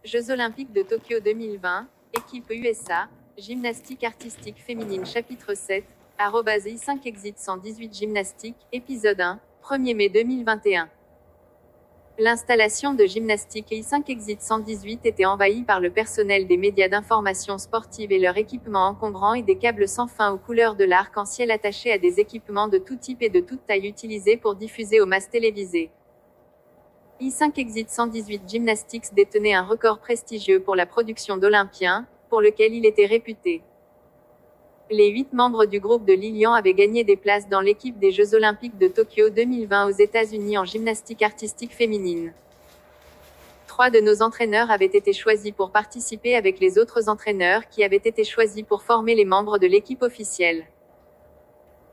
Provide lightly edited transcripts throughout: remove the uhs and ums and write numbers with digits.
Jeux Olympiques de Tokyo 2020, équipe USA, gymnastique artistique féminine chapitre 7, @i5 exit 118 gymnastique, épisode 1, 1er mai 2021. L'installation de gymnastique I5 exit 118 était envahie par le personnel des médias d'information sportive et leur équipement encombrant et des câbles sans fin aux couleurs de l'arc-en-ciel attachés à des équipements de tout type et de toute taille utilisés pour diffuser aux masses télévisées. I5 Exit 118 Gymnastics détenait un record prestigieux pour la production d'Olympiens, pour lequel il était réputé. Les 8 membres du groupe de Lilian avaient gagné des places dans l'équipe des Jeux Olympiques de Tokyo 2020 aux États-Unis en gymnastique artistique féminine. 3 de nos entraîneurs avaient été choisis pour participer avec les autres entraîneurs qui avaient été choisis pour former les membres de l'équipe officielle.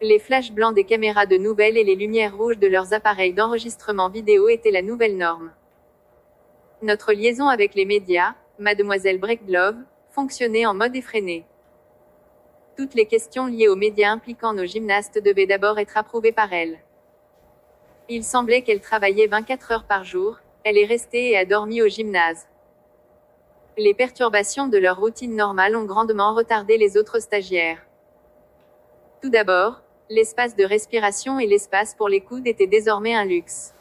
Les flashs blancs des caméras de nouvelles et les lumières rouges de leurs appareils d'enregistrement vidéo étaient la nouvelle norme. Notre liaison avec les médias, Mademoiselle Breakglove, fonctionnait en mode effréné. Toutes les questions liées aux médias impliquant nos gymnastes devaient d'abord être approuvées par elle. Il semblait qu'elle travaillait 24 heures par jour, elle est restée et a dormi au gymnase. Les perturbations de leur routine normale ont grandement retardé les autres stagiaires. Tout d'abord, l'espace de respiration et l'espace pour les coudes étaient désormais un luxe.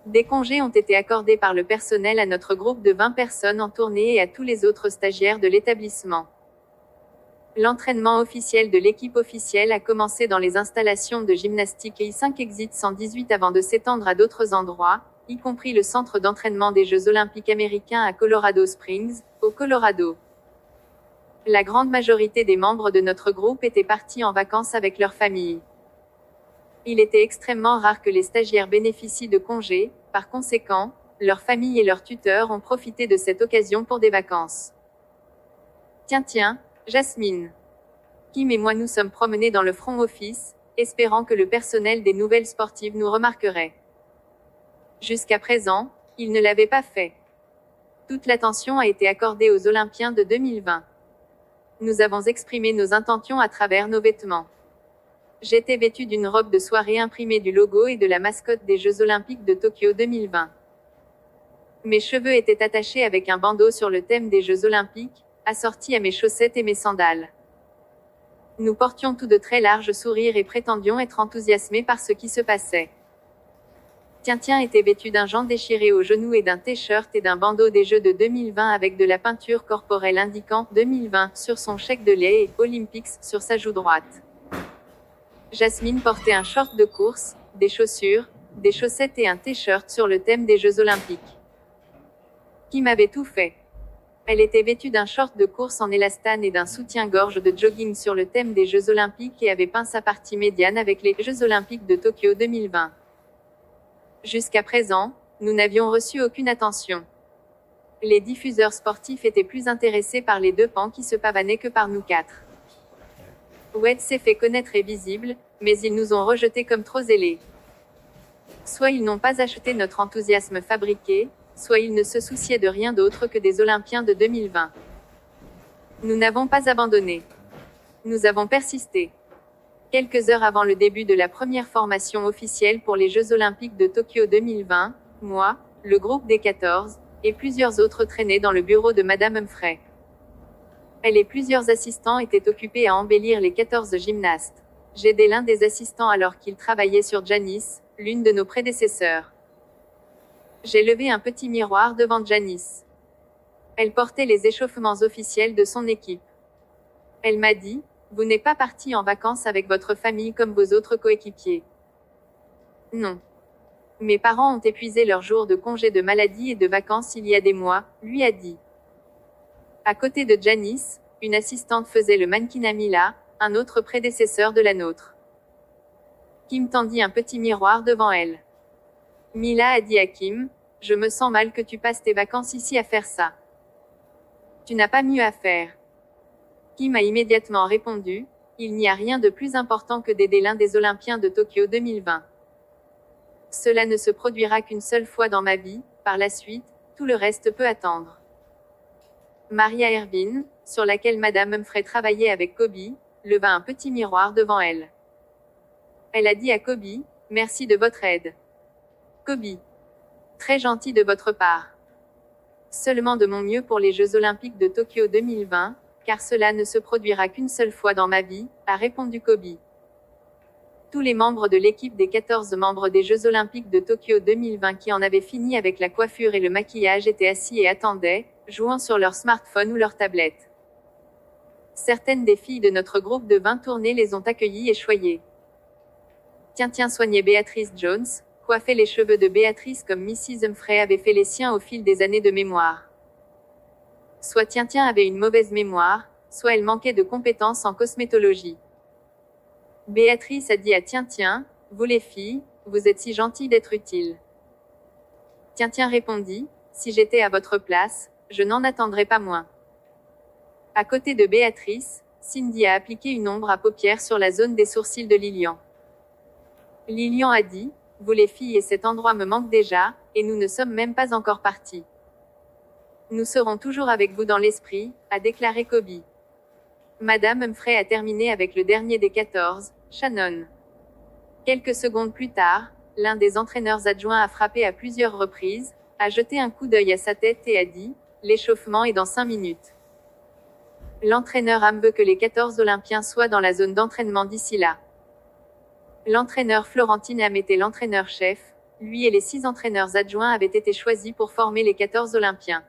Des congés ont été accordés par le personnel à notre groupe de 20 personnes en tournée et à tous les autres stagiaires de l'établissement. L'entraînement officiel de l'équipe officielle a commencé dans les installations de gymnastique I5 Exit 118 avant de s'étendre à d'autres endroits, y compris le centre d'entraînement des Jeux Olympiques américains à Colorado Springs, au Colorado. La grande majorité des membres de notre groupe étaient partis en vacances avec leur famille. Il était extrêmement rare que les stagiaires bénéficient de congés, par conséquent, leurs familles et leurs tuteurs ont profité de cette occasion pour des vacances. Tiens, Jasmine. Kim et moi nous sommes promenés dans le front office, espérant que le personnel des nouvelles sportives nous remarquerait. Jusqu'à présent, il ne l'avait pas fait. Toute l'attention a été accordée aux Olympiens de 2020. Nous avons exprimé nos intentions à travers nos vêtements. J'étais vêtue d'une robe de soirée imprimée du logo et de la mascotte des Jeux Olympiques de Tokyo 2020. Mes cheveux étaient attachés avec un bandeau sur le thème des Jeux Olympiques, assorti à mes chaussettes et mes sandales. Nous portions tous de très larges sourires et prétendions être enthousiasmés par ce qui se passait. Tiens était vêtu d'un jean déchiré aux genoux et d'un t-shirt et d'un bandeau des Jeux de 2020 avec de la peinture corporelle indiquant 2020 sur son chèque de lait et Olympics sur sa joue droite. Jasmine portait un short de course, des chaussures, des chaussettes et un t-shirt sur le thème des Jeux Olympiques. Kim avait tout fait. Elle était vêtue d'un short de course en élastane et d'un soutien-gorge de jogging sur le thème des Jeux Olympiques et avait peint sa partie médiane avec les Jeux Olympiques de Tokyo 2020. Jusqu'à présent, nous n'avions reçu aucune attention. Les diffuseurs sportifs étaient plus intéressés par les 2 pans qui se pavanaient que par nous 4. Wed s'est fait connaître et visible, mais ils nous ont rejetés comme trop zélés. Soit ils n'ont pas acheté notre enthousiasme fabriqué, soit ils ne se souciaient de rien d'autre que des Olympiens de 2020. Nous n'avons pas abandonné. Nous avons persisté. Quelques heures avant le début de la première formation officielle pour les Jeux Olympiques de Tokyo 2020, moi, le groupe des 14, et plusieurs autres traînaient dans le bureau de Madame Humphrey. Elle et plusieurs assistants étaient occupés à embellir les 14 gymnastes. J'aidais l'un des assistants alors qu'il travaillait sur Janice, l'une de nos prédécesseurs. J'ai levé un petit miroir devant Janice. Elle portait les échauffements officiels de son équipe. Elle m'a dit, « Vous n'êtes pas parti en vacances avec votre famille comme vos autres coéquipiers. » Non. Mes parents ont épuisé leurs jours de congé de maladie et de vacances il y a des mois, lui a dit. À côté de Janice, une assistante faisait le mannequin à Mila, un autre prédécesseur de la nôtre. Kim tendit un petit miroir devant elle. Mila a dit à Kim, « Je me sens mal que tu passes tes vacances ici à faire ça. Tu n'as pas mieux à faire. » Kim a immédiatement répondu, « Il n'y a rien de plus important que d'aider l'un des Olympiens de Tokyo 2020. Cela ne se produira qu'une seule fois dans ma vie, par la suite, tout le reste peut attendre. » Maria Ervin, sur laquelle Madame Humphrey travaillait avec Kobe, leva un petit miroir devant elle. Elle a dit à Kobe, « Merci de votre aide. » Kobe. Très gentil de votre part. Seulement de mon mieux pour les Jeux Olympiques de Tokyo 2020, car cela ne se produira qu'une seule fois dans ma vie, a répondu Kobe. Tous les membres de l'équipe des 14 membres des Jeux Olympiques de Tokyo 2020 qui en avaient fini avec la coiffure et le maquillage étaient assis et attendaient, jouant sur leur smartphone ou leur tablette. Certaines des filles de notre groupe de 20 tournées les ont accueillies et choyées. Tiens, soignait Béatrice Jones, coiffait les cheveux de Béatrice comme Mrs. Humphrey avait fait les siens au fil des années de mémoire. Soit Tiens avait une mauvaise mémoire, soit elle manquait de compétences en cosmétologie. Béatrice a dit à Tiens, vous les filles, vous êtes si gentilles d'être utiles. Tiens répondit, si j'étais à votre place, je n'en attendrais pas moins. À côté de Béatrice, Cindy a appliqué une ombre à paupières sur la zone des sourcils de Lilian. Lilian a dit, vous les filles et cet endroit me manque déjà, et nous ne sommes même pas encore partis. Nous serons toujours avec vous dans l'esprit, a déclaré Kobe. Madame Humphrey a terminé avec le dernier des 14, Shannon. Quelques secondes plus tard, l'un des entraîneurs adjoints a frappé à plusieurs reprises, a jeté un coup d'œil à sa tête et a dit, l'échauffement est dans 5 minutes. L'entraîneur Ham veut que les 14 Olympiens soient dans la zone d'entraînement d'ici là. L'entraîneur Florentine Ham était l'entraîneur-chef, lui et les 6 entraîneurs adjoints avaient été choisis pour former les 14 Olympiens.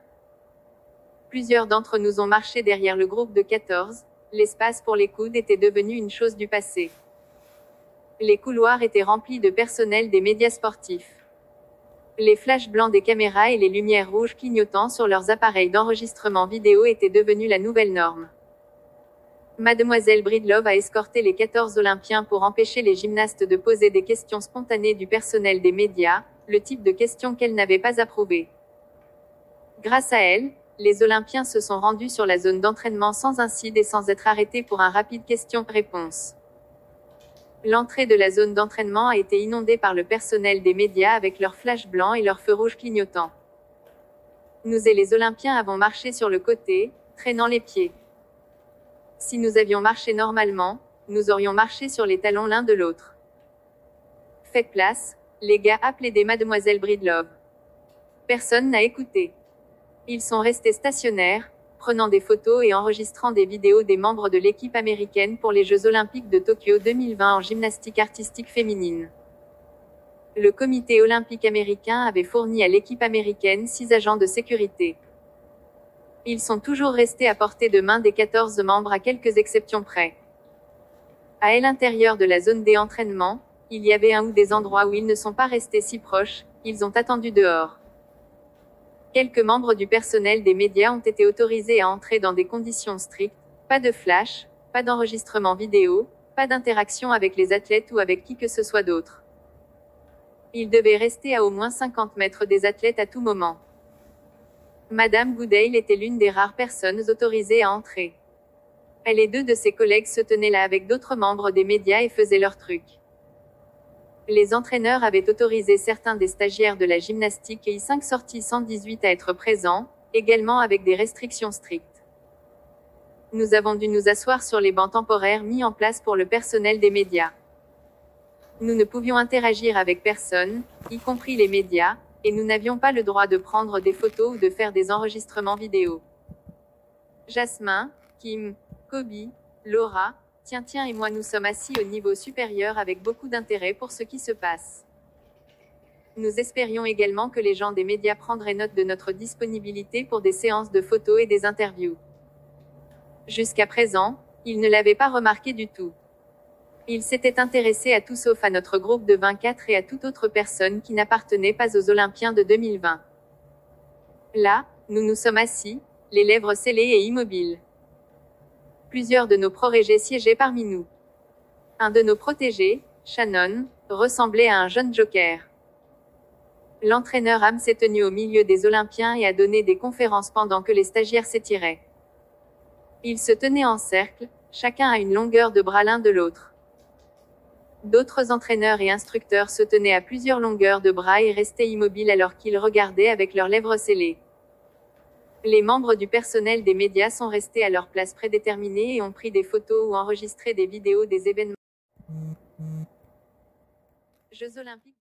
Plusieurs d'entre nous ont marché derrière le groupe de 14, l'espace pour les coudes était devenu une chose du passé. Les couloirs étaient remplis de personnel des médias sportifs. Les flashs blancs des caméras et les lumières rouges clignotant sur leurs appareils d'enregistrement vidéo étaient devenus la nouvelle norme. Mademoiselle Breedlove a escorté les 14 Olympiens pour empêcher les gymnastes de poser des questions spontanées du personnel des médias, le type de questions qu'elle n'avait pas approuvées. Grâce à elle, les Olympiens se sont rendus sur la zone d'entraînement sans incide et sans être arrêtés pour un rapide question-réponse. L'entrée de la zone d'entraînement a été inondée par le personnel des médias avec leurs flashs blancs et leurs feux rouges clignotants. Nous et les Olympiens avons marché sur le côté, traînant les pieds. Si nous avions marché normalement, nous aurions marché sur les talons l'un de l'autre. Faites place, les gars, a plaidé Mademoiselle Breedlove. Personne n'a écouté. Ils sont restés stationnaires, prenant des photos et enregistrant des vidéos des membres de l'équipe américaine pour les Jeux Olympiques de Tokyo 2020 en gymnastique artistique féminine. Le comité olympique américain avait fourni à l'équipe américaine 6 agents de sécurité. Ils sont toujours restés à portée de main des 14 membres à quelques exceptions près. À l'intérieur de la zone des entraînements, il y avait un ou des endroits où ils ne sont pas restés si proches, ils ont attendu dehors. Quelques membres du personnel des médias ont été autorisés à entrer dans des conditions strictes, pas de flash, pas d'enregistrement vidéo, pas d'interaction avec les athlètes ou avec qui que ce soit d'autre. Ils devaient rester à au moins 50 mètres des athlètes à tout moment. Madame Goodale était l'une des rares personnes autorisées à entrer. Elle et 2 de ses collègues se tenaient là avec d'autres membres des médias et faisaient leur truc. Les entraîneurs avaient autorisé certains des stagiaires de la gymnastique et I5 sortie 118 à être présents, également avec des restrictions strictes. Nous avons dû nous asseoir sur les bancs temporaires mis en place pour le personnel des médias. Nous ne pouvions interagir avec personne, y compris les médias, et nous n'avions pas le droit de prendre des photos ou de faire des enregistrements vidéo. Jasmin, Kim, Kobe, Laura, Tiens et moi nous sommes assis au niveau supérieur avec beaucoup d'intérêt pour ce qui se passe. Nous espérions également que les gens des médias prendraient note de notre disponibilité pour des séances de photos et des interviews. Jusqu'à présent, ils ne l'avaient pas remarqué du tout. Ils s'étaient intéressés à tout sauf à notre groupe de 24 et à toute autre personne qui n'appartenait pas aux Olympiens de 2020. Là, nous nous sommes assis, les lèvres scellées et immobiles. Plusieurs de nos protégés siégeaient parmi nous. Un de nos protégés, Shannon, ressemblait à un jeune joker. L'entraîneur Ham s'est tenu au milieu des Olympiens et a donné des conférences pendant que les stagiaires s'étiraient. Ils se tenaient en cercle, chacun à une longueur de bras l'un de l'autre. D'autres entraîneurs et instructeurs se tenaient à plusieurs longueurs de bras et restaient immobiles alors qu'ils regardaient avec leurs lèvres scellées. Les membres du personnel des médias sont restés à leur place prédéterminée et ont pris des photos ou enregistré des vidéos des événements. Jeux Olympiques.